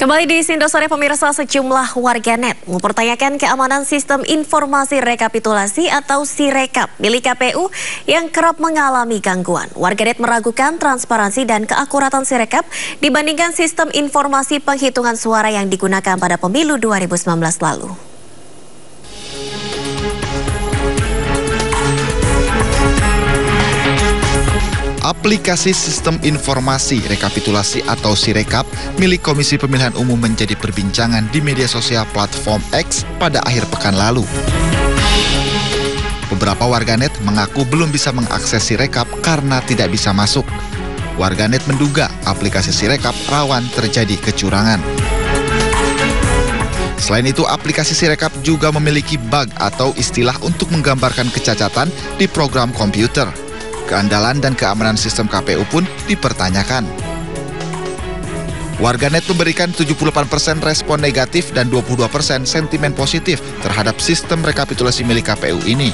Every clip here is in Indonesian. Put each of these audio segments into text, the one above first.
Kembali di Sindo Sore pemirsa, sejumlah warganet mempertanyakan keamanan sistem informasi rekapitulasi atau Sirekap milik KPU yang kerap mengalami gangguan. Warganet meragukan transparansi dan keakuratan Sirekap dibandingkan sistem informasi penghitungan suara yang digunakan pada pemilu 2019 lalu. Aplikasi Sistem Informasi Rekapitulasi atau Sirekap milik Komisi Pemilihan Umum menjadi perbincangan di media sosial platform X pada akhir pekan lalu. Beberapa warganet mengaku belum bisa mengakses Sirekap karena tidak bisa masuk. Warganet menduga aplikasi Sirekap rawan terjadi kecurangan. Selain itu, aplikasi Sirekap juga memiliki bug atau istilah untuk menggambarkan kecacatan di program komputer. Keandalan dan keamanan sistem KPU pun dipertanyakan. Warganet memberikan 78% respon negatif dan 22% sentimen positif terhadap sistem rekapitulasi milik KPU ini.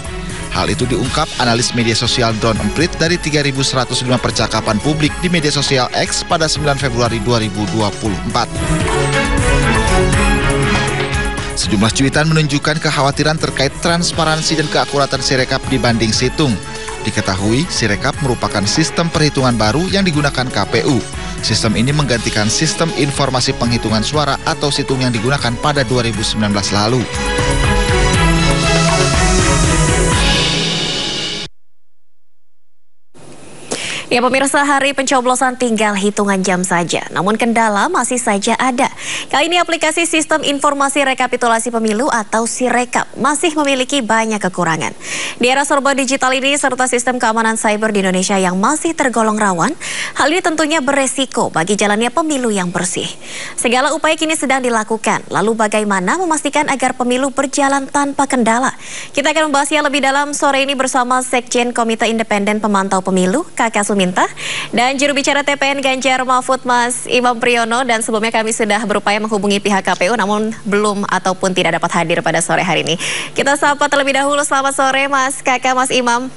Hal itu diungkap analis media sosial Drone Emprit dari 3.105 percakapan publik di media sosial X pada 9 Februari 2024. Sejumlah cuitan menunjukkan kekhawatiran terkait transparansi dan keakuratan Sirekap dibanding Situng. Diketahui, Sirekap merupakan sistem perhitungan baru yang digunakan KPU. Sistem ini menggantikan sistem informasi penghitungan suara atau Situng yang digunakan pada 2019 lalu. Ya pemirsa, hari pencoblosan tinggal hitungan jam saja, namun kendala masih saja ada. Kali ini aplikasi Sistem Informasi Rekapitulasi Pemilu atau Sirekap masih memiliki banyak kekurangan. Di era serba digital ini serta sistem keamanan cyber di Indonesia yang masih tergolong rawan, hal ini tentunya beresiko bagi jalannya pemilu yang bersih. Segala upaya kini sedang dilakukan, lalu bagaimana memastikan agar pemilu berjalan tanpa kendala? Kita akan membahasnya lebih dalam sore ini bersama Sekjen Komite Independen Pemantau Pemilu, Kakak Suminta, dan juru bicara TPN Ganjar Mahfud, Mas Imam Priyono. Dan sebelumnya kami sudah berupaya menghubungi pihak KPU namun belum ataupun tidak dapat hadir pada sore hari ini. Kita sapa terlebih dahulu. Selamat sore Mas Kakak, Mas Imam.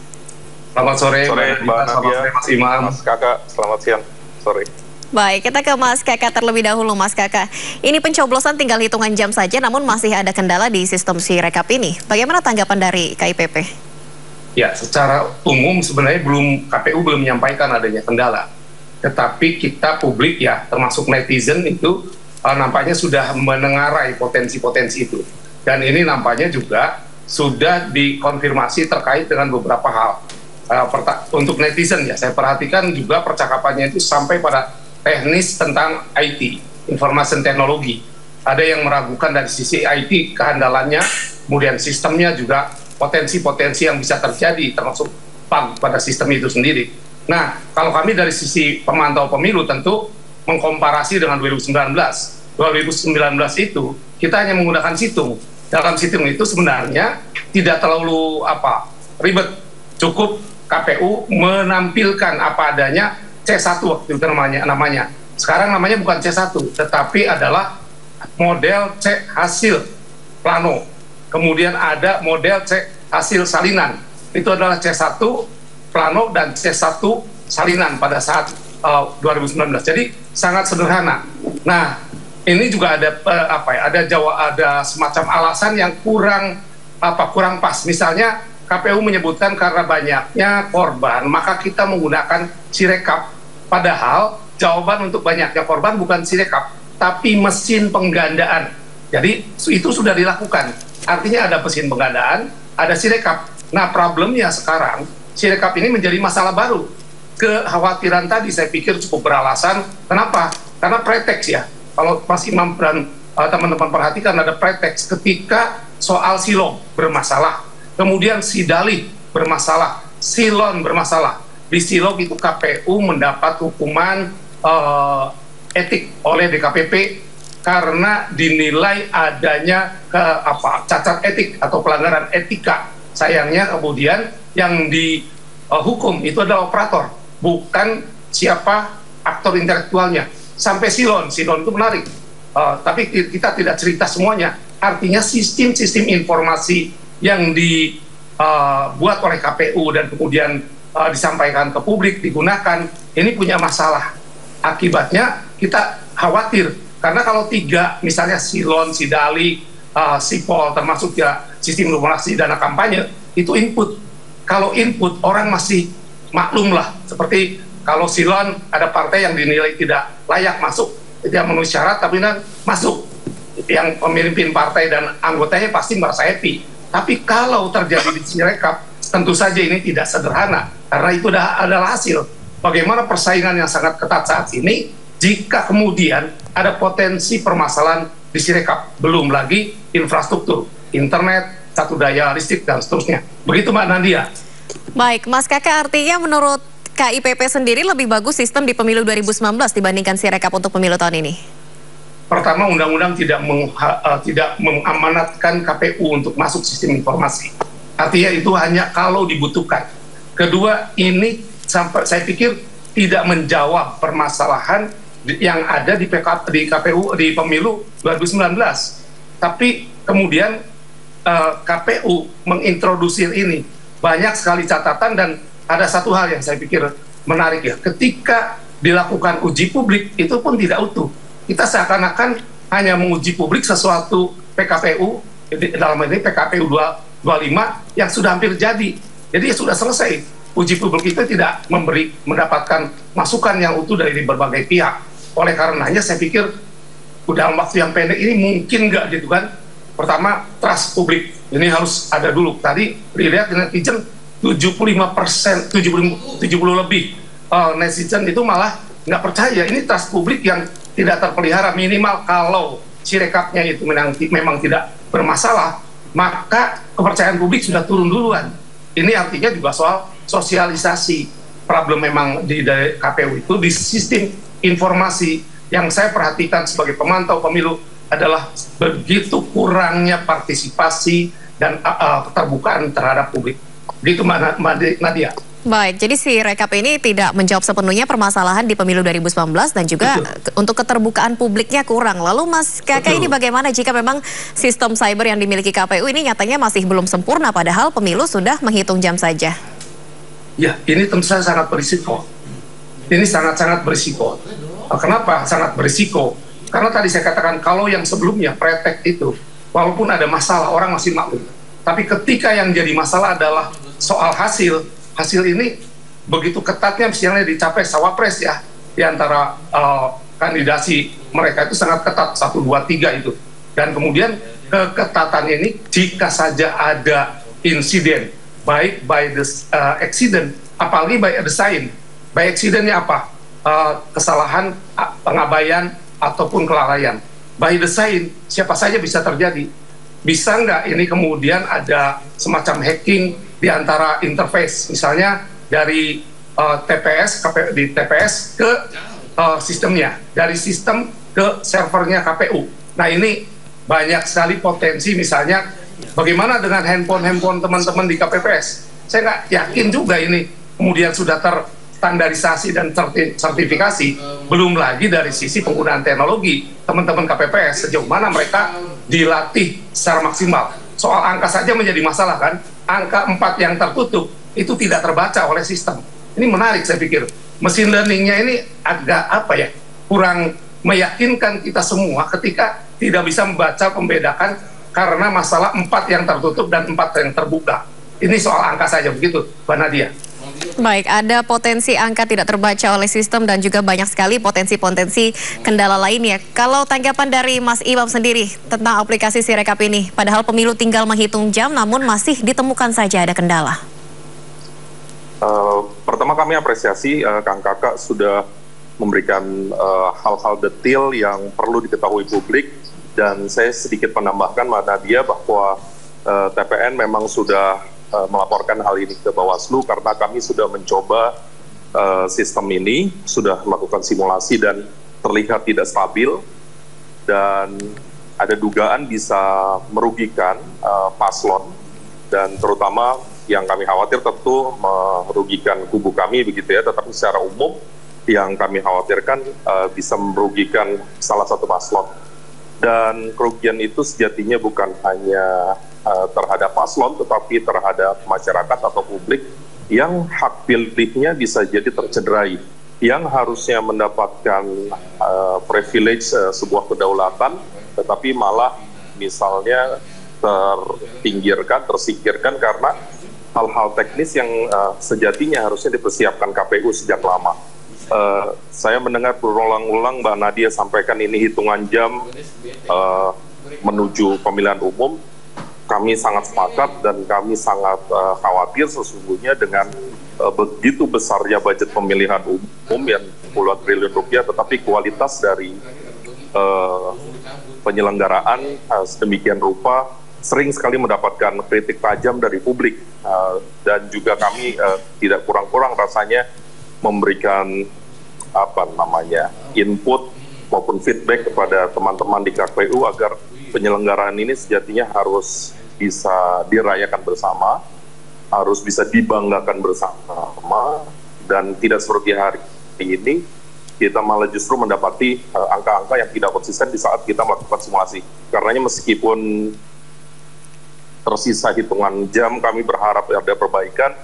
Selamat sore, Mbak Nadia, Mas Imam. Mas Kakak, selamat siang, sore. Baik, kita ke Mas Kakak terlebih dahulu. Mas Kakak, ini pencoblosan tinggal hitungan jam saja namun masih ada kendala di sistem Sirekap ini. Bagaimana tanggapan dari KIPP? Ya, secara umum sebenarnya KPU belum menyampaikan adanya kendala. Tetapi kita publik ya, termasuk netizen itu nampaknya sudah menengarai potensi-potensi itu. Dan ini nampaknya juga sudah dikonfirmasi terkait dengan beberapa hal. Untuk netizen ya, saya perhatikan juga percakapannya itu sampai pada teknis tentang IT, information teknologi. Ada yang meragukan dari sisi IT kehandalannya, kemudian sistemnya juga potensi-potensi yang bisa terjadi termasuk bug pada sistem itu sendiri. Nah, kalau kami dari sisi pemantau pemilu tentu mengkomparasi dengan 2019. 2019 itu kita hanya menggunakan Situng. Dalam Situng itu sebenarnya tidak terlalu ribet. Cukup KPU menampilkan apa adanya C1 waktu itu namanya. Sekarang namanya bukan C1, tetapi adalah model C hasil plano. Kemudian ada model C hasil salinan. Itu adalah C1 plano dan C1 salinan pada saat 2019. Jadi sangat sederhana. Nah, ini juga ada ada semacam alasan yang kurang pas. Misalnya KPU menyebutkan karena banyaknya korban, maka kita menggunakan Sirekap. Padahal jawaban untuk banyaknya korban bukan Sirekap, tapi mesin penggandaan. Jadi itu sudah dilakukan. Artinya ada mesin penggandaan, ada Sirekap. Nah, problemnya sekarang, Sirekap ini menjadi masalah baru. Kekhawatiran tadi saya pikir cukup beralasan. Kenapa? Karena preteks ya. Kalau Mas Imam dan teman-teman perhatikan ada preteks ketika soal Silom bermasalah. Kemudian Sidalih bermasalah. Silon bermasalah. Di Silom itu KPU mendapat hukuman etik oleh DKPP karena dinilai adanya cacat etik atau pelanggaran etika. Sayangnya kemudian yang dihukum itu adalah operator, bukan siapa aktor intelektualnya. Sampai Silon itu menarik, tapi kita tidak cerita semuanya. Artinya sistem informasi yang dibuat oleh KPU dan kemudian disampaikan ke publik, digunakan, ini punya masalah. Akibatnya kita khawatir Karena kalau 3, misalnya Silon, Sidali, Sipol, termasuk ya sistem informasi dana kampanye, itu input. Kalau input, orang masih maklum lah. Seperti kalau Silon, ada partai yang dinilai tidak layak masuk, tidak memenuhi syarat, tapi masuk. Yang pemimpin partai dan anggotanya pasti merasa happy. Tapi kalau terjadi di Sirekap, tentu saja ini tidak sederhana. Karena itu adalah hasil bagaimana persaingan yang sangat ketat saat ini, jika kemudian ada potensi permasalahan di Sirekap, belum lagi infrastruktur, internet, satu daya listrik, dan seterusnya. Begitu Mbak Nadia. Baik, Mas Kakak, artinya menurut KIPP sendiri lebih bagus sistem di pemilu 2019 dibandingkan Sirekap untuk pemilu tahun ini? Pertama, undang-undang tidak mengamanatkan KPU untuk masuk sistem informasi. Artinya itu hanya kalau dibutuhkan. Kedua, ini saya pikir tidak menjawab permasalahan yang ada di KPU di pemilu 2019. Tapi kemudian KPU mengintrodusir ini, banyak sekali catatan, dan ada satu hal yang saya pikir menarik ya. Ketika dilakukan uji publik, itu pun tidak utuh. Kita seakan-akan hanya menguji publik sesuatu PKPU, dalam ini PKPU 25 yang sudah hampir jadi. Jadi sudah selesai. Uji publik itu tidak mendapatkan masukan yang utuh dari berbagai pihak. Oleh karenanya saya pikir dalam waktu yang pendek ini mungkin nggak gitu kan. Pertama, trust publik ini harus ada dulu. Tadi dilihat netizen 75%, 70 lebih netizen itu malah nggak percaya. Ini trust publik yang tidak terpelihara. Minimal kalau Sirekapnya itu memang tidak bermasalah, maka kepercayaan publik sudah turun duluan. Ini artinya juga soal sosialisasi. Problem memang di KPU itu di sistem informasi yang saya perhatikan sebagai pemantau pemilu adalah begitu kurangnya partisipasi dan keterbukaan terhadap publik. Begitu Mbak Nadia. Baik, jadi Sirekap ini tidak menjawab sepenuhnya permasalahan di pemilu 2019 dan juga untuk keterbukaan publiknya kurang. Lalu Mas Kakak, ini bagaimana jika memang sistem cyber yang dimiliki KPU ini nyatanya masih belum sempurna padahal pemilu sudah menghitung jam saja? Ya, ini tentu saja sangat berisiko. Ini sangat-sangat berisiko. Kenapa sangat berisiko? Karena tadi saya katakan kalau yang sebelumnya pretek itu, walaupun ada masalah orang masih maklum. Tapi ketika yang jadi masalah adalah soal hasil ini begitu ketatnya misalnya dicapai cawapres ya, di antara kandidasi mereka itu sangat ketat, 1, 2, 3 itu. Dan kemudian keketatannya ini jika saja ada insiden, baik by the accident, apalagi by design. By accident-nya apa? Kesalahan, pengabaian, ataupun kelalaian. By design, siapa saja bisa terjadi. Bisa nggak ini kemudian ada semacam hacking di antara interface, misalnya dari di TPS ke sistemnya, dari sistem ke servernya KPU. Nah ini banyak sekali potensi, misalnya bagaimana dengan handphone teman-teman di KPPS. Saya nggak yakin juga ini kemudian sudah terstandarisasi dan sertifikasi, belum lagi dari sisi penggunaan teknologi teman-teman KPPS, sejauh mana mereka dilatih secara maksimal. Soal angka saja menjadi masalah kan, angka 4 yang tertutup itu tidak terbaca oleh sistem. Ini menarik saya pikir. Machine learning-nya ini agak kurang meyakinkan kita semua ketika tidak bisa membedakan karena masalah 4 yang tertutup dan 4 yang terbuka. Ini soal angka saja begitu, Mbak Nadia. Baik, ada potensi angka tidak terbaca oleh sistem dan juga banyak sekali potensi-potensi kendala lainnya. Kalau tanggapan dari Mas Imam sendiri tentang aplikasi Sirekap ini, padahal pemilu tinggal menghitung jam namun masih ditemukan saja ada kendala. Pertama kami apresiasi Kang Kakak sudah memberikan hal-hal detail yang perlu diketahui publik, dan saya sedikit menambahkan Mbak Nadia bahwa TPN memang sudah melaporkan hal ini ke Bawaslu karena kami sudah mencoba sistem ini, sudah melakukan simulasi dan terlihat tidak stabil dan ada dugaan bisa merugikan paslon, dan terutama yang kami khawatir tentu merugikan kubu kami begitu ya, tetapi secara umum yang kami khawatirkan bisa merugikan salah satu paslon. Dan kerugian itu sejatinya bukan hanya terhadap paslon, tetapi terhadap masyarakat atau publik yang hak pilihnya bisa jadi tercederai, yang harusnya mendapatkan privilege sebuah kedaulatan, tetapi malah misalnya tersingkirkan karena hal-hal teknis yang sejatinya harusnya dipersiapkan KPU sejak lama. Saya mendengar berulang-ulang Mbak Nadia sampaikan ini hitungan jam menuju pemilihan umum. Kami sangat sepakat dan kami sangat khawatir sesungguhnya dengan begitu besarnya budget pemilihan umum yang puluhan triliun rupiah, tetapi kualitas dari penyelenggaraan sedemikian rupa sering sekali mendapatkan kritik tajam dari publik, dan juga kami tidak kurang-kurang rasanya memberikan input maupun feedback kepada teman-teman di KPU agar penyelenggaraan ini sejatinya harus bisa dirayakan bersama, harus bisa dibanggakan bersama, dan tidak seperti hari ini kita malah justru mendapati angka-angka yang tidak konsisten di saat kita melakukan simulasi. Karenanya meskipun tersisa hitungan jam, kami berharap ada perbaikan.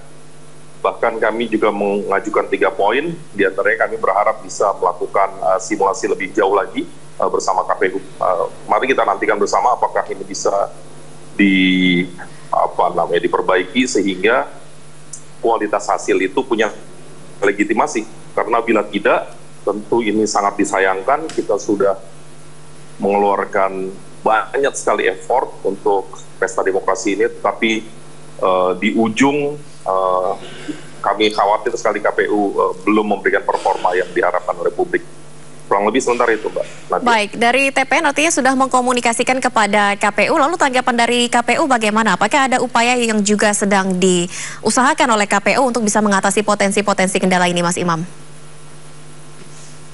Bahkan kami juga mengajukan 3 poin, diantaranya kami berharap bisa melakukan simulasi lebih jauh lagi bersama KPU. Mari kita nantikan bersama apakah ini bisa diperbaiki sehingga kualitas hasil itu punya legitimasi. Karena bila tidak, tentu ini sangat disayangkan. Kita sudah mengeluarkan banyak sekali effort untuk pesta demokrasi ini, tetapi di ujung kami khawatir sekali KPU belum memberikan performa yang diharapkan oleh publik. Kurang lebih sebentar itu, Mbak Nadia. Baik, dari TPN artinya sudah mengkomunikasikan kepada KPU, lalu tanggapan dari KPU bagaimana? Apakah ada upaya yang juga sedang diusahakan oleh KPU untuk bisa mengatasi potensi-potensi kendala ini, Mas Imam?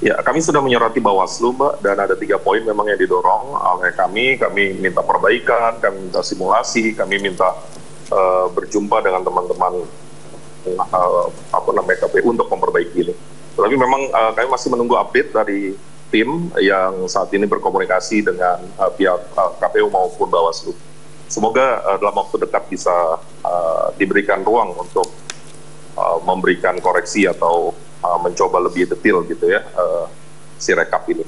Ya, kami sudah menyurati Bawaslu, Mbak, dan ada 3 poin memang yang didorong oleh kami. Kami minta perbaikan, kami minta simulasi, kami minta berjumpa dengan teman-teman KPU untuk memperbaiki ini. Tapi memang kami masih menunggu update dari tim yang saat ini berkomunikasi dengan pihak KPU maupun Bawaslu. Semoga dalam waktu dekat bisa diberikan ruang untuk memberikan koreksi atau mencoba lebih detail gitu ya Sirekap ini.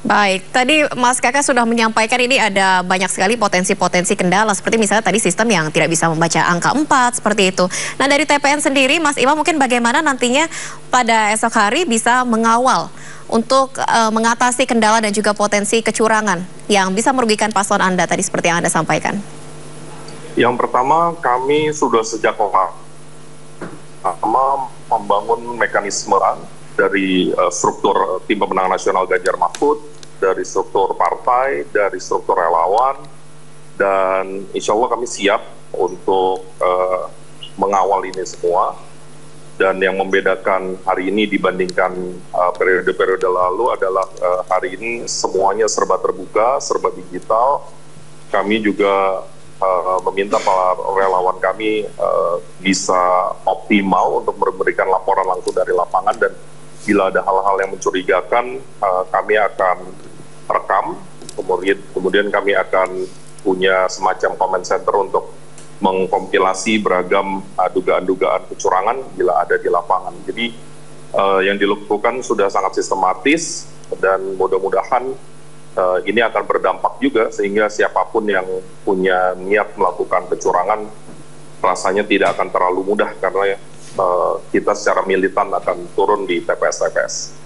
Baik, tadi Mas Kakak sudah menyampaikan ini ada banyak sekali potensi-potensi kendala, seperti misalnya tadi sistem yang tidak bisa membaca angka 4, seperti itu. Nah, dari TPN sendiri, Mas Imam, mungkin bagaimana nantinya pada esok hari bisa mengawal untuk mengatasi kendala dan juga potensi kecurangan yang bisa merugikan paslon Anda tadi seperti yang Anda sampaikan? Yang pertama, kami sudah sejak lama membangun mekanisme dari struktur tim pemenangan nasional Ganjar Mahfud, dari struktur partai, dari struktur relawan, dan insya Allah kami siap untuk mengawal ini semua. Dan yang membedakan hari ini dibandingkan periode-periode lalu adalah hari ini semuanya serba terbuka, serba digital. Kami juga meminta para relawan kami bisa optimal untuk memberikan laporan langsung dari lapangan, dan bila ada hal-hal yang mencurigakan, kami akan rekam, kemudian kami akan punya semacam comment center untuk mengkompilasi beragam dugaan-dugaan kecurangan bila ada di lapangan. Jadi yang dilakukan sudah sangat sistematis, dan mudah-mudahan ini akan berdampak juga sehingga siapapun yang punya niat melakukan kecurangan rasanya tidak akan terlalu mudah, karena kita secara militan akan turun di TPS-TPS.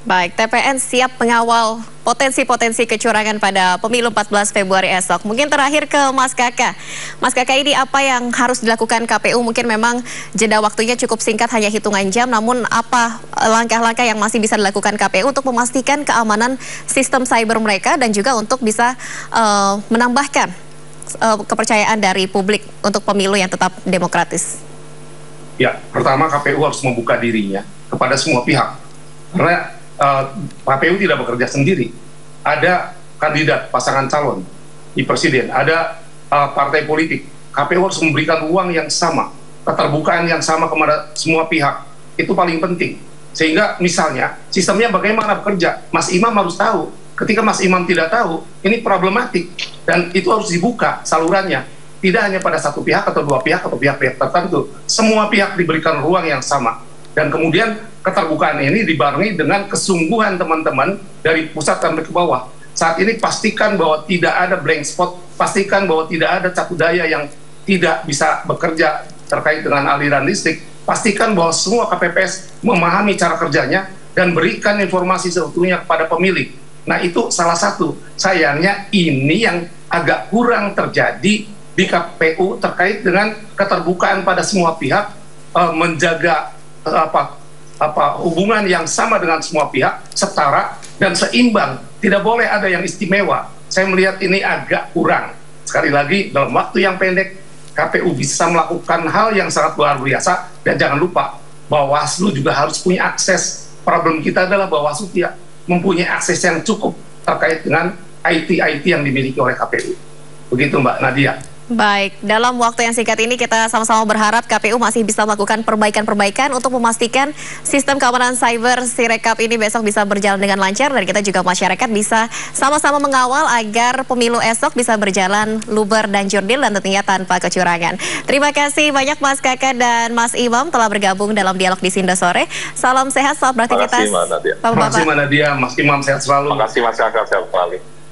Baik, TPN siap mengawal potensi-potensi kecurangan pada pemilu 14 Februari esok. Mungkin terakhir ke Mas Kakak. Mas Kakak, ini apa yang harus dilakukan KPU? Mungkin memang jeda waktunya cukup singkat, hanya hitungan jam. Namun apa langkah-langkah yang masih bisa dilakukan KPU untuk memastikan keamanan sistem cyber mereka dan juga untuk bisa menambahkan kepercayaan dari publik untuk pemilu yang tetap demokratis? Ya, pertama KPU harus membuka dirinya kepada semua pihak. Karena KPU tidak bekerja sendiri. Ada kandidat pasangan calon di presiden, ada partai politik. KPU harus memberikan ruang yang sama, keterbukaan yang sama kepada semua pihak. Itu paling penting. Sehingga misalnya sistemnya bagaimana bekerja, Mas Imam harus tahu. Ketika Mas Imam tidak tahu, ini problematik, dan itu harus dibuka salurannya. Tidak hanya pada satu pihak atau dua pihak atau pihak-pihak tertentu. Semua pihak diberikan ruang yang sama. Dan kemudian keterbukaan ini dibarengi dengan kesungguhan teman-teman dari pusat sampai ke bawah. Saat ini pastikan bahwa tidak ada blank spot, pastikan bahwa tidak ada cakup daya yang tidak bisa bekerja terkait dengan aliran listrik, pastikan bahwa semua KPPS memahami cara kerjanya dan berikan informasi seutuhnya kepada pemilik. Nah, itu salah satu. Sayangnya ini yang agak kurang terjadi di KPU terkait dengan keterbukaan pada semua pihak, menjaga hubungan yang sama dengan semua pihak, setara dan seimbang. Tidak boleh ada yang istimewa. Saya melihat ini agak kurang. Sekali lagi, dalam waktu yang pendek, KPU bisa melakukan hal yang sangat luar biasa. Dan jangan lupa, Bawaslu juga harus punya akses. Problem kita adalah Bawaslu tidak mempunyai akses yang cukup terkait dengan IT yang dimiliki oleh KPU. Begitu Mbak Nadia. Baik, dalam waktu yang singkat ini kita sama-sama berharap KPU masih bisa melakukan perbaikan-perbaikan untuk memastikan sistem keamanan cyber Sirekap ini besok bisa berjalan dengan lancar, dan kita juga masyarakat bisa sama-sama mengawal agar pemilu esok bisa berjalan luber dan jurdil dan tentunya tanpa kecurangan. Terima kasih banyak Mas Kakak dan Mas Imam telah bergabung dalam dialog di Sindo Sore. Salam sehat, selamat beraktivitas. Terima kasih Mbak Nadia. Terima kasih Mbak Nadia, Mas Imam sehat selalu. Terima kasih Mas Kakak, sehat selalu.